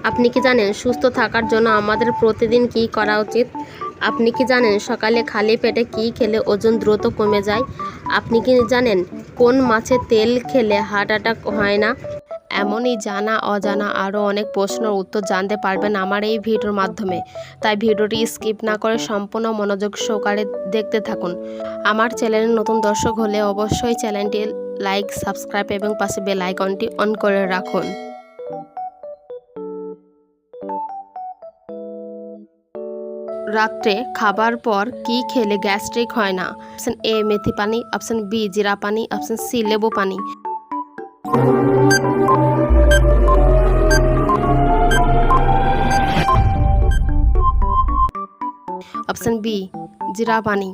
আপনি কি জানেন সুস্থ থাকার জন্য আমাদের প্রতিদিন কী করা উচিত? আপনি কি জানেন সকালে খালি পেটে কী খেলে ওজন দ্রুত কমে যায়? আপনি কি জানেন কোন মাছের তেল খেলে হার্ট অ্যাটাক হয় না? এমনই জানা অজানা আরও অনেক প্রশ্নের উত্তর জানতে পারবেন আমার এই ভিডিওর মাধ্যমে। তাই ভিডিওটি স্কিপ না করে সম্পূর্ণ মনোযোগ সহকারে দেখতে থাকুন। আমার চ্যানেলে নতুন দর্শক হলে অবশ্যই চ্যানেলটি লাইক, সাবস্ক্রাইব এবং পাশে বেল আইকনটি অন করে রাখুন। রাত্রে খাবার পর কি খেলে গ্যাস্ট্রিক হয় না? অপশন এ মেথি পানি, অপশন বি জিরা পানি, অপশন সি লেবু পানি। অপশন বি জিরা পানি।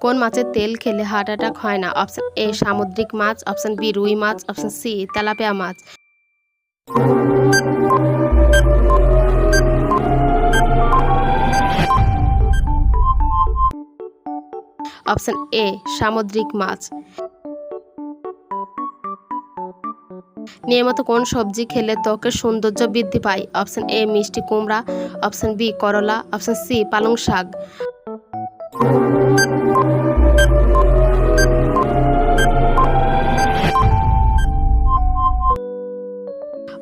কোন মাছের তেল খেলে হার্ট অ্যাটাক হয় না? অপশন এ সামুদ্রিক মাছ, অপশন বি রুই মাছ, অপশন সি তেলাপিয়া মাছ। অপশন এ সামুদ্রিক মাছ। নিয়মিত কোন সবজি খেলে ত্বকের সৌন্দর্য বৃদ্ধি পায়? অপশন এ মিষ্টি কুমড়া, অপশন বি করলা, অপশন সি পালং শাক।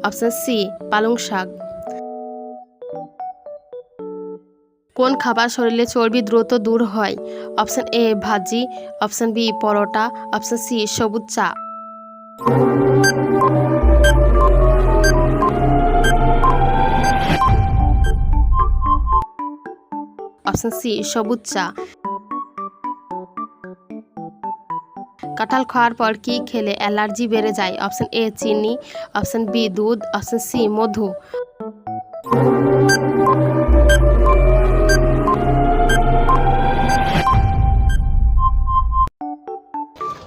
অপশন সি পালং শাক। কোন খাবার শরীরে চর্বি দ্রুত দূর হয়? অপশন এ ভাজি, অপশন বি পরোটা, অপশন সি সবুজ চা। অপশন সি সবুজ চা। কাঁঠাল খাওয়ার পর কি খেলে অ্যালার্জি বেড়ে যায়? অপশন এ চিনি, অপশন বি দুধ, অপশন সি মধু।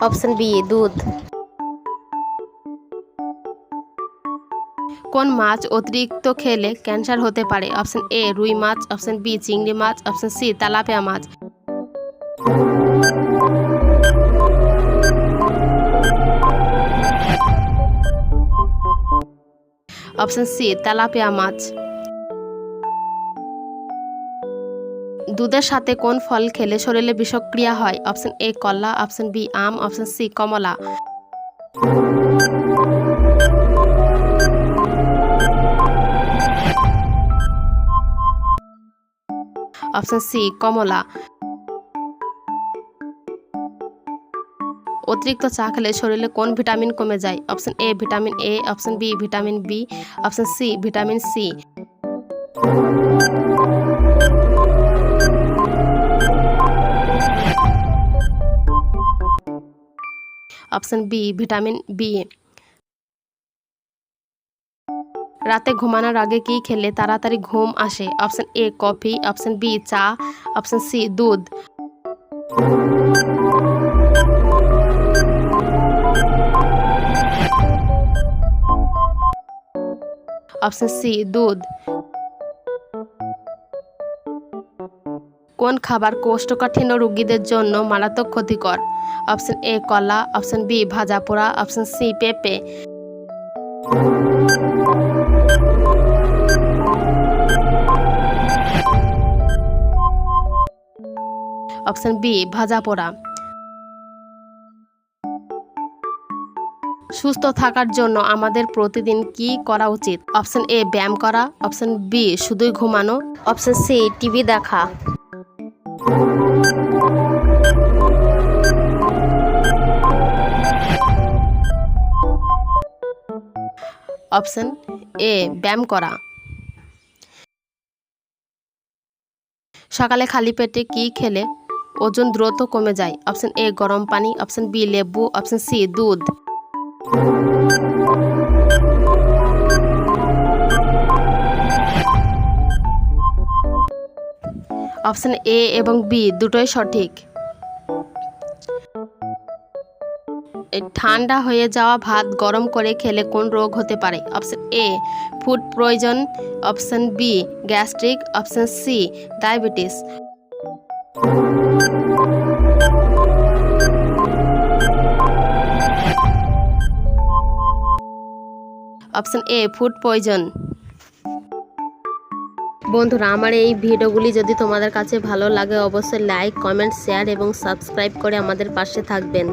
অপশন বি দুধ। কোন মাছ অতিরিক্ত খেলে ক্যান্সার হতে পারে? অপশন এ রুই মাছ, অপশন বি চিংড়ি মাছ, অপশন সি তেলাপিয়া মাছ। অপশন সি তেলাপিয়া মাছ। দুধের সাথে কোন ফল খেলে শরীরে বিষক্রিয়া হয়? অপশন এ কলা, অপশন বি আম, অপশন সি কমলা। অপশন সি কমলা। অতিরিক্ত চা খেলে শরীরে কোন ভিটামিন কমে যায়? Option A vitamin A, option B vitamin B, option C vitamin C. Option B vitamin B. রাতে ঘুমানোর আগে কি খেলে তাড়াতাড়ি ঘুম আসে? Option A coffee, option B চা, অপশন সি দুধ। অপশন সি দুধ। কোন খাবার কোষ্ঠকাঠিন্য রোগীদের জন্য মারাত্মক ক্ষতিকর? অপশন এ কলা, অপশন বি ভাজা পোড়া, অপশন সি পেঁপে। অপশন বি ভাজা পোড়া। সুস্থ থাকার জন্য আমাদের প্রতিদিন কি করা উচিত? অপশন এ ব্যায়াম করা, অপশন বি শুধুই ঘুমানো, অপশন সি টিভি দেখা। অপশন এ ব্যায়াম করা। সকালে খালি পেটে কি খেলে ওজন দ্রুত কমে যায়? অপশন এ গরম পানি, অপশন বি লেবু, অপশন সি দুধ। অপশন এ এবং বি দুটোই সঠিক। ঠান্ডা হয়ে যাওয়া ভাত গরম করে খেলে কোন রোগ হতে পারে? Option A food poison, option B gastric, option C diabetes. Option A food poison. বন্ধুরা, আমার এই ভিডিওগুলি যদি তোমাদের কাছে ভালো লাগে অবশ্যই লাইক, কমেন্ট, শেয়ার এবং সাবস্ক্রাইব করে আমাদের পাশে থাকবেন।